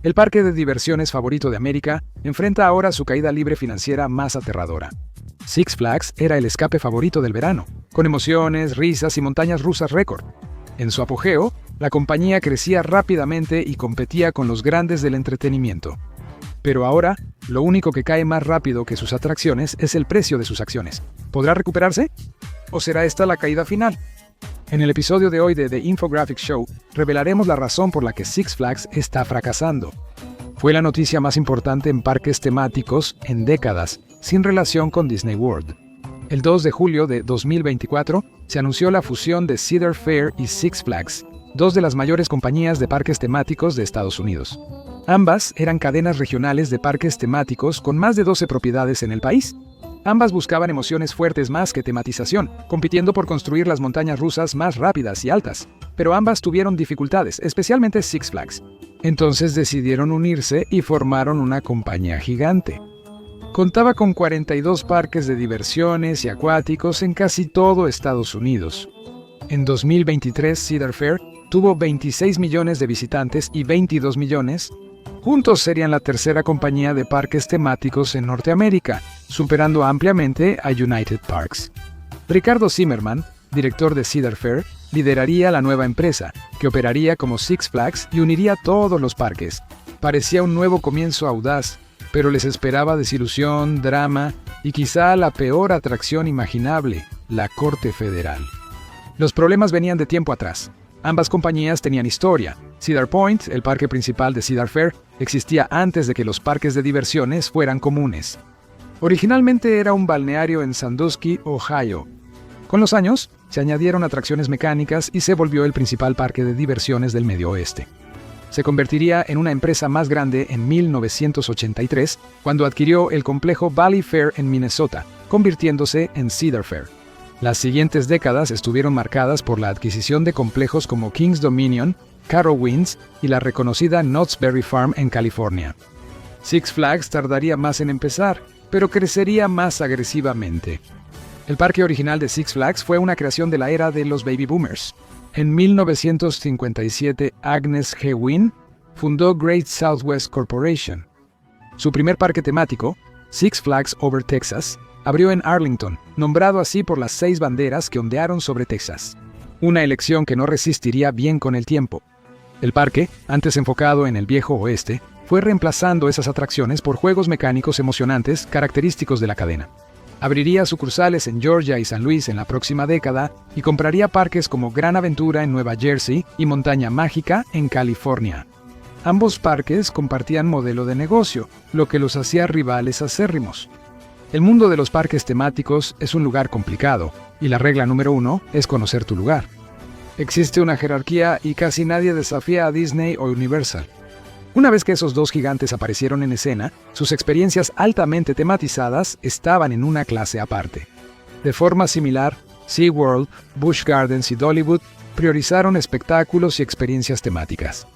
El parque de diversiones favorito de América enfrenta ahora su caída libre financiera más aterradora. Six Flags era el escape favorito del verano, con emociones, risas y montañas rusas récord. En su apogeo, la compañía crecía rápidamente y competía con los grandes del entretenimiento. Pero ahora, lo único que cae más rápido que sus atracciones es el precio de sus acciones. ¿Podrá recuperarse? ¿O será esta la caída final? En el episodio de hoy de The Infographics Show, revelaremos la razón por la que Six Flags está fracasando. Fue la noticia más importante en parques temáticos en décadas, sin relación con Disney World. El 2 de julio de 2024 se anunció la fusión de Cedar Fair y Six Flags, dos de las mayores compañías de parques temáticos de Estados Unidos. Ambas eran cadenas regionales de parques temáticos con más de 12 propiedades en el país. Ambas buscaban emociones fuertes más que tematización, compitiendo por construir las montañas rusas más rápidas y altas. Pero ambas tuvieron dificultades, especialmente Six Flags. Entonces decidieron unirse y formaron una compañía gigante. Contaba con 42 parques de diversiones y acuáticos en casi todo Estados Unidos. En 2023, Cedar Fair tuvo 26 millones de visitantes y 22 millones. Juntos serían la tercera compañía de parques temáticos en Norteamérica, superando ampliamente a United Parks. Ricardo Zimmerman, director de Cedar Fair, lideraría la nueva empresa, que operaría como Six Flags y uniría todos los parques. Parecía un nuevo comienzo audaz, pero les esperaba desilusión, drama y quizá la peor atracción imaginable, la Corte Federal. Los problemas venían de tiempo atrás. Ambas compañías tenían historia. Cedar Point, el parque principal de Cedar Fair, existía antes de que los parques de diversiones fueran comunes. Originalmente era un balneario en Sandusky, Ohio. Con los años, se añadieron atracciones mecánicas y se volvió el principal parque de diversiones del Medio Oeste. Se convertiría en una empresa más grande en 1983, cuando adquirió el complejo Valley Fair en Minnesota, convirtiéndose en Cedar Fair. Las siguientes décadas estuvieron marcadas por la adquisición de complejos como Kings Dominion, Carowinds y la reconocida Knott's Berry Farm en California. Six Flags tardaría más en empezar, pero crecería más agresivamente. El parque original de Six Flags fue una creación de la era de los Baby Boomers. En 1957, Agnes G. Wynn fundó Great Southwest Corporation. Su primer parque temático, Six Flags Over Texas, abrió en Arlington, nombrado así por las 6 banderas que ondearon sobre Texas. Una elección que no resistiría bien con el tiempo. El parque, antes enfocado en el viejo oeste, fue reemplazando esas atracciones por juegos mecánicos emocionantes característicos de la cadena. Abriría sucursales en Georgia y San Luis en la próxima década y compraría parques como Gran Aventura en Nueva Jersey y Montaña Mágica en California. Ambos parques compartían modelo de negocio, lo que los hacía rivales acérrimos. El mundo de los parques temáticos es un lugar complicado, y la regla número 1 es conocer tu lugar. Existe una jerarquía y casi nadie desafía a Disney o Universal. Una vez que esos dos gigantes aparecieron en escena, sus experiencias altamente tematizadas estaban en una clase aparte. De forma similar, SeaWorld, Busch Gardens y Dollywood priorizaron espectáculos y experiencias temáticas.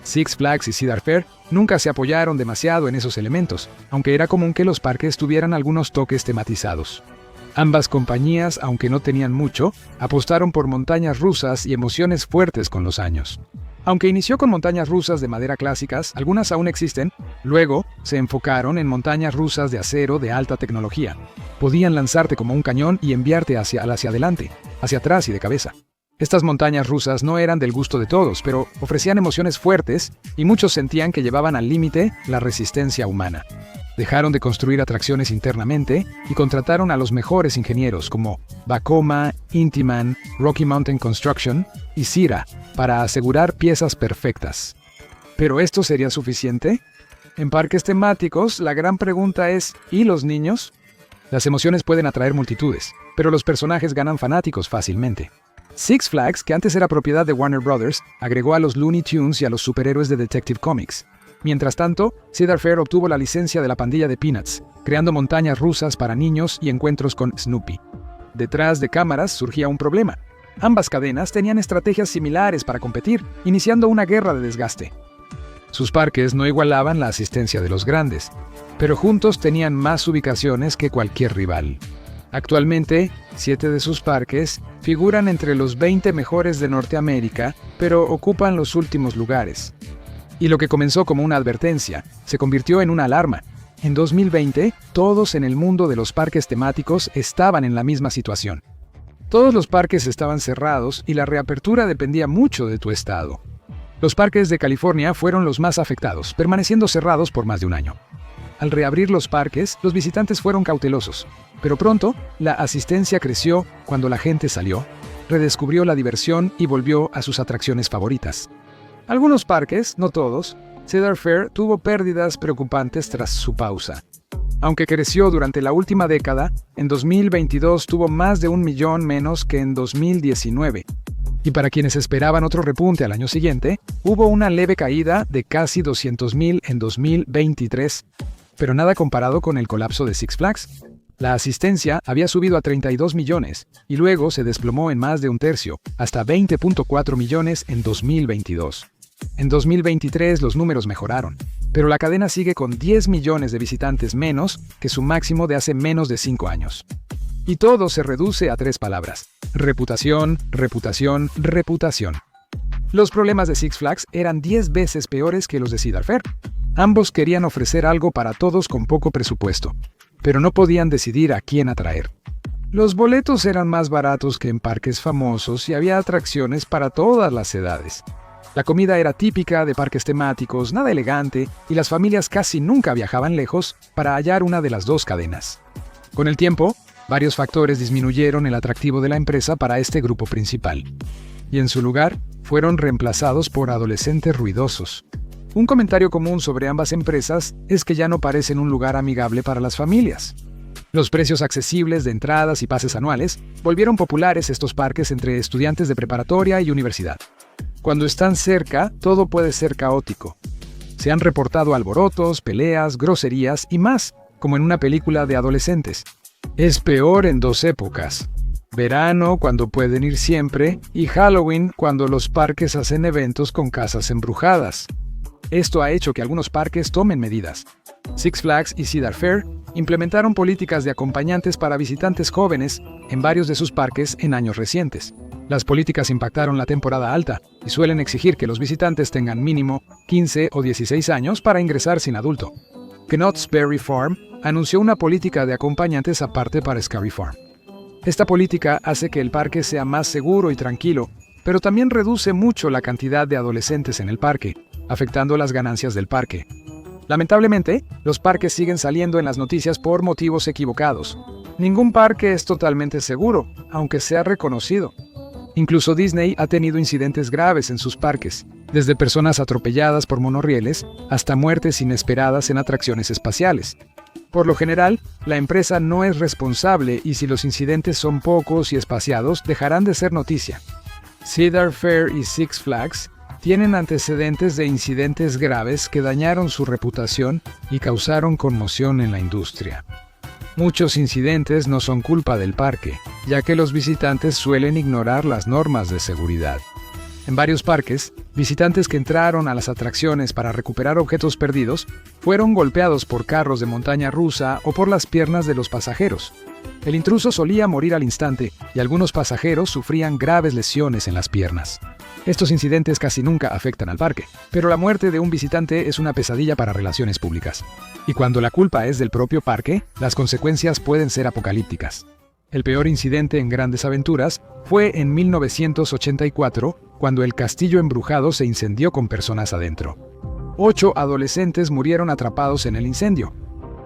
Six Flags y Cedar Fair nunca se apoyaron demasiado en esos elementos, aunque era común que los parques tuvieran algunos toques tematizados. Ambas compañías, aunque no tenían mucho, apostaron por montañas rusas y emociones fuertes con los años. Aunque inició con montañas rusas de madera clásicas, algunas aún existen, luego se enfocaron en montañas rusas de acero de alta tecnología. Podían lanzarte como un cañón y enviarte hacia adelante, hacia atrás y de cabeza. Estas montañas rusas no eran del gusto de todos, pero ofrecían emociones fuertes y muchos sentían que llevaban al límite la resistencia humana. Dejaron de construir atracciones internamente y contrataron a los mejores ingenieros como Vekoma, Intamin, Rocky Mountain Construction y Cira para asegurar piezas perfectas. ¿Pero esto sería suficiente? En parques temáticos, la gran pregunta es, ¿y los niños? Las emociones pueden atraer multitudes, pero los personajes ganan fanáticos fácilmente. Six Flags, que antes era propiedad de Warner Brothers, agregó a los Looney Tunes y a los superhéroes de Detective Comics. Mientras tanto, Cedar Fair obtuvo la licencia de la pandilla de Peanuts, creando montañas rusas para niños y encuentros con Snoopy. Detrás de cámaras surgía un problema. Ambas cadenas tenían estrategias similares para competir, iniciando una guerra de desgaste. Sus parques no igualaban la asistencia de los grandes, pero juntos tenían más ubicaciones que cualquier rival. Actualmente, 7 de sus parques figuran entre los 20 mejores de Norteamérica, pero ocupan los últimos lugares. Y lo que comenzó como una advertencia se convirtió en una alarma. En 2020, todos en el mundo de los parques temáticos estaban en la misma situación. Todos los parques estaban cerrados y la reapertura dependía mucho de tu estado. Los parques de California fueron los más afectados, permaneciendo cerrados por más de un año. Al reabrir los parques, los visitantes fueron cautelosos, pero pronto la asistencia creció cuando la gente salió, redescubrió la diversión y volvió a sus atracciones favoritas. Algunos parques, no todos, Cedar Fair tuvo pérdidas preocupantes tras su pausa. Aunque creció durante la última década, en 2022 tuvo más de 1 millón menos que en 2019. Y para quienes esperaban otro repunte al año siguiente, hubo una leve caída de casi 200,000 en 2023, pero nada comparado con el colapso de Six Flags. La asistencia había subido a 32 millones y luego se desplomó en más de un tercio, hasta 20.4 millones en 2022. En 2023 los números mejoraron, pero la cadena sigue con 10 millones de visitantes menos que su máximo de hace menos de 5 años. Y todo se reduce a 3 palabras: reputación, reputación, reputación. Los problemas de Six Flags eran 10 veces peores que los de Cedar Fair. Ambos querían ofrecer algo para todos con poco presupuesto, pero no podían decidir a quién atraer. Los boletos eran más baratos que en parques famosos y había atracciones para todas las edades. La comida era típica de parques temáticos, nada elegante, y las familias casi nunca viajaban lejos para hallar una de las dos cadenas. Con el tiempo, varios factores disminuyeron el atractivo de la empresa para este grupo principal, y en su lugar fueron reemplazados por adolescentes ruidosos. Un comentario común sobre ambas empresas es que ya no parecen un lugar amigable para las familias. Los precios accesibles de entradas y pases anuales volvieron populares estos parques entre estudiantes de preparatoria y universidad. Cuando están cerca, todo puede ser caótico. Se han reportado alborotos, peleas, groserías y más, como en una película de adolescentes. Es peor en 2 épocas: verano, cuando pueden ir siempre, y Halloween, cuando los parques hacen eventos con casas embrujadas. Esto ha hecho que algunos parques tomen medidas. Six Flags y Cedar Fair implementaron políticas de acompañantes para visitantes jóvenes en varios de sus parques en años recientes. Las políticas impactaron la temporada alta y suelen exigir que los visitantes tengan mínimo 15 o 16 años para ingresar sin adulto. Knott's Berry Farm anunció una política de acompañantes aparte para Scary Farm. Esta política hace que el parque sea más seguro y tranquilo, pero también reduce mucho la cantidad de adolescentes en el parque, afectando las ganancias del parque. Lamentablemente, los parques siguen saliendo en las noticias por motivos equivocados. Ningún parque es totalmente seguro, aunque sea reconocido. Incluso Disney ha tenido incidentes graves en sus parques, desde personas atropelladas por monorrieles hasta muertes inesperadas en atracciones espaciales. Por lo general, la empresa no es responsable y si los incidentes son pocos y espaciados, dejarán de ser noticia. Cedar Fair y Six Flags tienen antecedentes de incidentes graves que dañaron su reputación y causaron conmoción en la industria. Muchos incidentes no son culpa del parque, ya que los visitantes suelen ignorar las normas de seguridad. En varios parques, visitantes que entraron a las atracciones para recuperar objetos perdidos fueron golpeados por carros de montaña rusa o por las piernas de los pasajeros. El intruso solía morir al instante y algunos pasajeros sufrían graves lesiones en las piernas. Estos incidentes casi nunca afectan al parque, pero la muerte de un visitante es una pesadilla para relaciones públicas. Y cuando la culpa es del propio parque, las consecuencias pueden ser apocalípticas. El peor incidente en Grandes Aventuras fue en 1984, cuando el castillo embrujado se incendió con personas adentro. 8 adolescentes murieron atrapados en el incendio.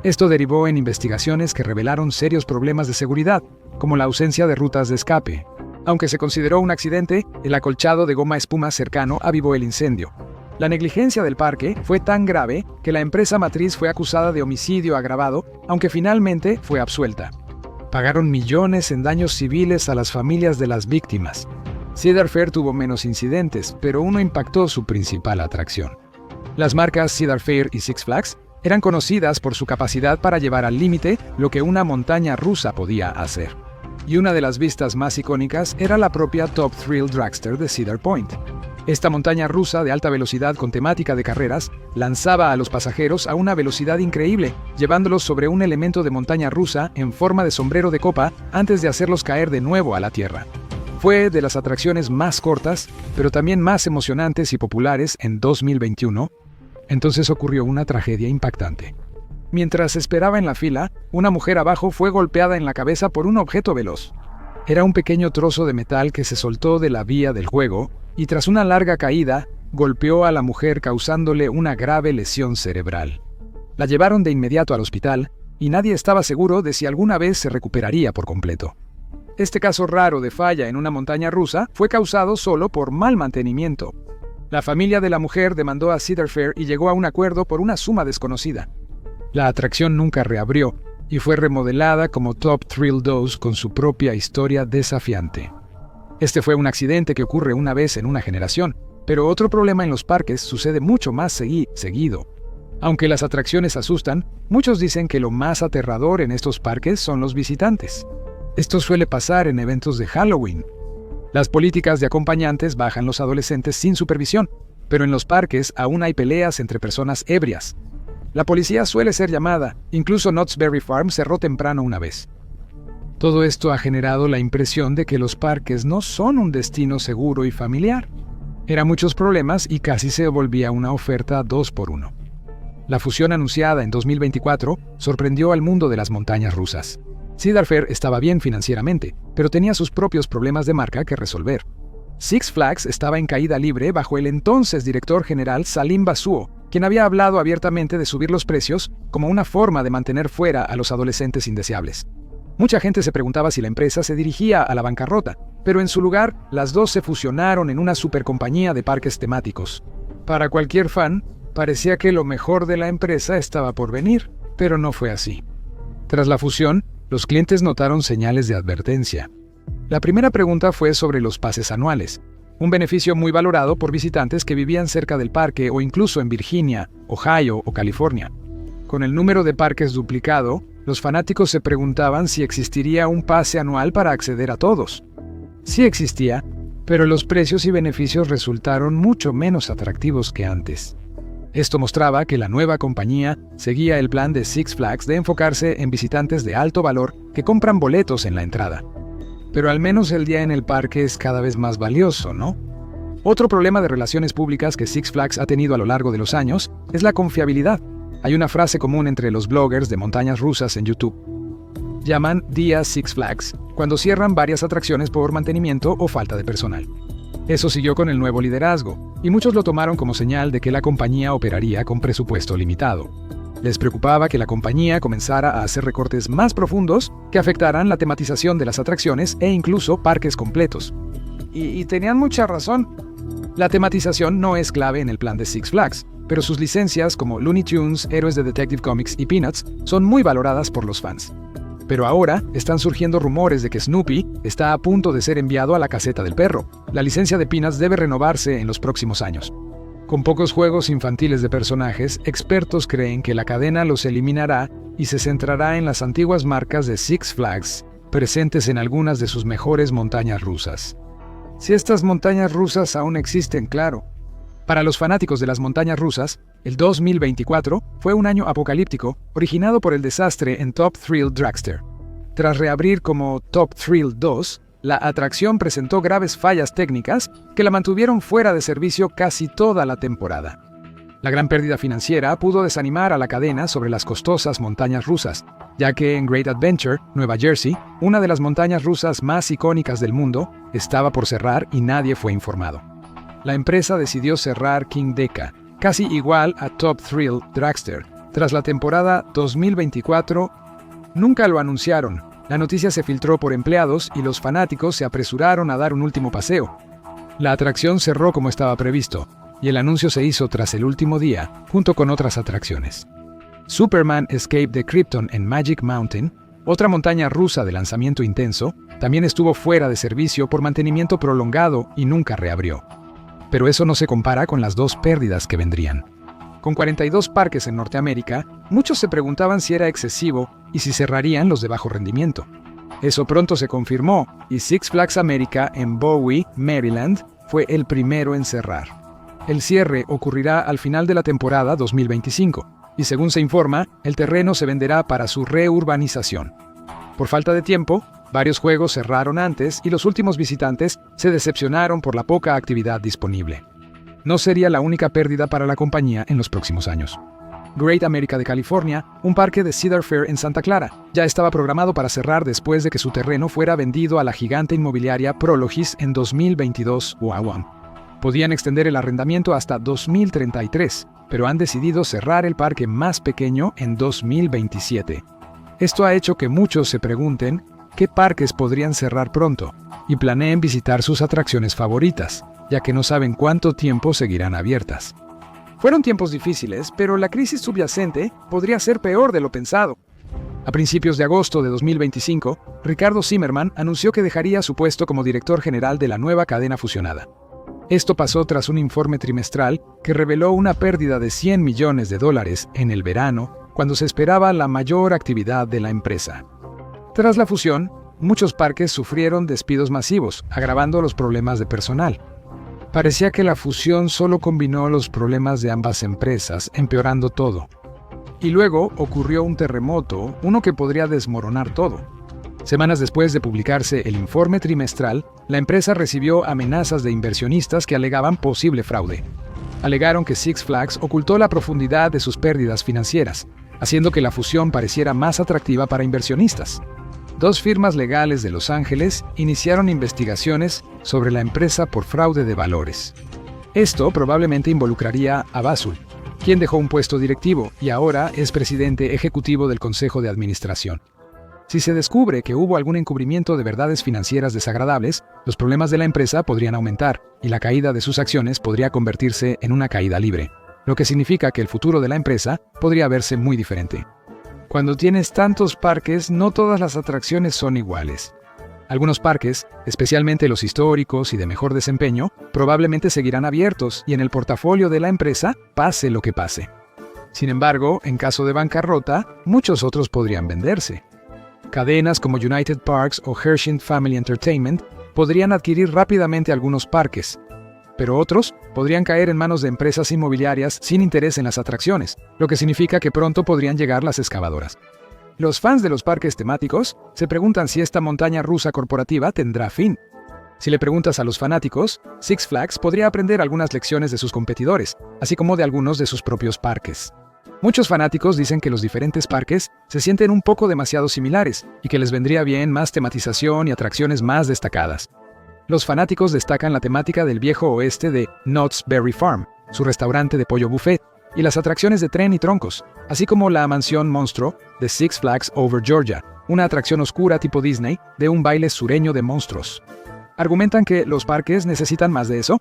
Esto derivó en investigaciones que revelaron serios problemas de seguridad, como la ausencia de rutas de escape. Aunque se consideró un accidente, el acolchado de goma espuma cercano avivó el incendio. La negligencia del parque fue tan grave que la empresa matriz fue acusada de homicidio agravado, aunque finalmente fue absuelta. Pagaron millones en daños civiles a las familias de las víctimas. Cedar Fair tuvo menos incidentes, pero uno impactó su principal atracción. Las marcas Cedar Fair y Six Flags eran conocidas por su capacidad para llevar al límite lo que una montaña rusa podía hacer. Y una de las vistas más icónicas era la propia Top Thrill Dragster de Cedar Point. Esta montaña rusa de alta velocidad con temática de carreras lanzaba a los pasajeros a una velocidad increíble, llevándolos sobre un elemento de montaña rusa en forma de sombrero de copa antes de hacerlos caer de nuevo a la tierra. Fue de las atracciones más cortas, pero también más emocionantes y populares en 2021. Entonces ocurrió una tragedia impactante. Mientras esperaba en la fila, una mujer abajo fue golpeada en la cabeza por un objeto veloz. Era un pequeño trozo de metal que se soltó de la vía del juego y tras una larga caída, golpeó a la mujer causándole una grave lesión cerebral. La llevaron de inmediato al hospital y nadie estaba seguro de si alguna vez se recuperaría por completo. Este caso raro de falla en una montaña rusa fue causado solo por mal mantenimiento. La familia de la mujer demandó a Cedar Fair y llegó a un acuerdo por una suma desconocida. La atracción nunca reabrió y fue remodelada como Top Thrill 2 con su propia historia desafiante. Este fue un accidente que ocurre una vez en una generación, pero otro problema en los parques sucede mucho más seguido. Aunque las atracciones asustan, muchos dicen que lo más aterrador en estos parques son los visitantes. Esto suele pasar en eventos de Halloween. Las políticas de acompañantes bajan los adolescentes sin supervisión, pero en los parques aún hay peleas entre personas ebrias. La policía suele ser llamada, incluso Knott's Berry Farm cerró temprano una vez. Todo esto ha generado la impresión de que los parques no son un destino seguro y familiar. Eran muchos problemas y casi se volvía una oferta 2x1. La fusión anunciada en 2024 sorprendió al mundo de las montañas rusas. Cedar Fair estaba bien financieramente, pero tenía sus propios problemas de marca que resolver. Six Flags estaba en caída libre bajo el entonces director general Salim Basuo, quien había hablado abiertamente de subir los precios como una forma de mantener fuera a los adolescentes indeseables. Mucha gente se preguntaba si la empresa se dirigía a la bancarrota, pero en su lugar, las dos se fusionaron en una supercompañía de parques temáticos. Para cualquier fan, parecía que lo mejor de la empresa estaba por venir, pero no fue así. Tras la fusión, los clientes notaron señales de advertencia. La primera pregunta fue sobre los pases anuales, un beneficio muy valorado por visitantes que vivían cerca del parque o incluso en Virginia, Ohio o California. Con el número de parques duplicado, los fanáticos se preguntaban si existiría un pase anual para acceder a todos. Sí existía, pero los precios y beneficios resultaron mucho menos atractivos que antes. Esto mostraba que la nueva compañía seguía el plan de Six Flags de enfocarse en visitantes de alto valor que compran boletos en la entrada. Pero al menos el día en el parque es cada vez más valioso, ¿no? Otro problema de relaciones públicas que Six Flags ha tenido a lo largo de los años es la confiabilidad. Hay una frase común entre los bloggers de montañas rusas en YouTube. Llaman días Six Flags cuando cierran varias atracciones por mantenimiento o falta de personal. Eso siguió con el nuevo liderazgo, y muchos lo tomaron como señal de que la compañía operaría con presupuesto limitado. Les preocupaba que la compañía comenzara a hacer recortes más profundos que afectaran la tematización de las atracciones e incluso parques completos. Y tenían mucha razón. La tematización no es clave en el plan de Six Flags, pero sus licencias como Looney Tunes, Héroes de Detective Comics y Peanuts son muy valoradas por los fans. Pero ahora están surgiendo rumores de que Snoopy está a punto de ser enviado a la caseta del perro. La licencia de Peanuts debe renovarse en los próximos años. Con pocos juegos infantiles de personajes, expertos creen que la cadena los eliminará y se centrará en las antiguas marcas de Six Flags, presentes en algunas de sus mejores montañas rusas. Si estas montañas rusas aún existen, claro. Para los fanáticos de las montañas rusas, el 2024 fue un año apocalíptico, originado por el desastre en Top Thrill Dragster. Tras reabrir como Top Thrill 2, la atracción presentó graves fallas técnicas que la mantuvieron fuera de servicio casi toda la temporada. La gran pérdida financiera pudo desanimar a la cadena sobre las costosas montañas rusas, ya que en Great Adventure, Nueva Jersey, una de las montañas rusas más icónicas del mundo, estaba por cerrar y nadie fue informado. La empresa decidió cerrar King Deca, casi igual a Top Thrill Dragster, tras la temporada 2024. Nunca lo anunciaron. La noticia se filtró por empleados y los fanáticos se apresuraron a dar un último paseo. La atracción cerró como estaba previsto, y el anuncio se hizo tras el último día, junto con otras atracciones. Superman Escape de Krypton en Magic Mountain, otra montaña rusa de lanzamiento intenso, también estuvo fuera de servicio por mantenimiento prolongado y nunca reabrió. Pero eso no se compara con las dos pérdidas que vendrían. Con 42 parques en Norteamérica, muchos se preguntaban si era excesivo y si cerrarían los de bajo rendimiento. Eso pronto se confirmó, y Six Flags America en Bowie, Maryland, fue el primero en cerrar. El cierre ocurrirá al final de la temporada 2025, y según se informa, el terreno se venderá para su reurbanización. Por falta de tiempo, Varios juegos cerraron antes y los últimos visitantes se decepcionaron por la poca actividad disponible. No sería la única pérdida para la compañía en los próximos años. Great America de California, un parque de Cedar Fair en Santa Clara, ya estaba programado para cerrar después de que su terreno fuera vendido a la gigante inmobiliaria Prologis en 2022. Podían extender el arrendamiento hasta 2033, pero han decidido cerrar el parque más pequeño en 2027. Esto ha hecho que muchos se pregunten qué parques podrían cerrar pronto y planeen visitar sus atracciones favoritas, ya que no saben cuánto tiempo seguirán abiertas. Fueron tiempos difíciles, pero la crisis subyacente podría ser peor de lo pensado. A principios de agosto de 2025, Ricardo Zimmerman anunció que dejaría su puesto como director general de la nueva cadena fusionada. Esto pasó tras un informe trimestral que reveló una pérdida de $100 millones en el verano, cuando se esperaba la mayor actividad de la empresa. Tras la fusión, muchos parques sufrieron despidos masivos, agravando los problemas de personal. Parecía que la fusión solo combinó los problemas de ambas empresas, empeorando todo. Y luego ocurrió un terremoto, uno que podría desmoronar todo. Semanas después de publicarse el informe trimestral, la empresa recibió amenazas de inversionistas que alegaban posible fraude. Alegaron que Six Flags ocultó la profundidad de sus pérdidas financieras, haciendo que la fusión pareciera más atractiva para inversionistas. Dos firmas legales de Los Ángeles iniciaron investigaciones sobre la empresa por fraude de valores. Esto probablemente involucraría a Basul, quien dejó un puesto directivo y ahora es presidente ejecutivo del Consejo de Administración. Si se descubre que hubo algún encubrimiento de verdades financieras desagradables, los problemas de la empresa podrían aumentar y la caída de sus acciones podría convertirse en una caída libre, lo que significa que el futuro de la empresa podría verse muy diferente. Cuando tienes tantos parques, no todas las atracciones son iguales. Algunos parques, especialmente los históricos y de mejor desempeño, probablemente seguirán abiertos y en el portafolio de la empresa pase lo que pase. Sin embargo, en caso de bancarrota, muchos otros podrían venderse. Cadenas como United Parks o Hershey Family Entertainment podrían adquirir rápidamente algunos parques, pero otros podrían caer en manos de empresas inmobiliarias sin interés en las atracciones, lo que significa que pronto podrían llegar las excavadoras. Los fans de los parques temáticos se preguntan si esta montaña rusa corporativa tendrá fin. Si le preguntas a los fanáticos, Six Flags podría aprender algunas lecciones de sus competidores, así como de algunos de sus propios parques. Muchos fanáticos dicen que los diferentes parques se sienten un poco demasiado similares y que les vendría bien más tematización y atracciones más destacadas. Los fanáticos destacan la temática del viejo oeste de Knott's Berry Farm, su restaurante de pollo buffet, y las atracciones de tren y troncos, así como la mansión monstruo de Six Flags Over Georgia, una atracción oscura tipo Disney de un baile sureño de monstruos. Argumentan que los parques necesitan más de eso.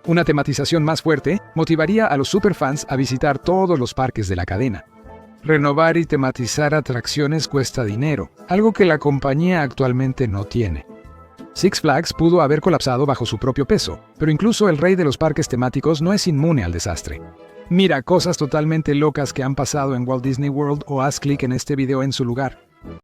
Una tematización más fuerte motivaría a los superfans a visitar todos los parques de la cadena. Renovar y tematizar atracciones cuesta dinero, algo que la compañía actualmente no tiene. Six Flags pudo haber colapsado bajo su propio peso, pero incluso el rey de los parques temáticos no es inmune al desastre. Mira cosas totalmente locas que han pasado en Walt Disney World o haz clic en este video en su lugar.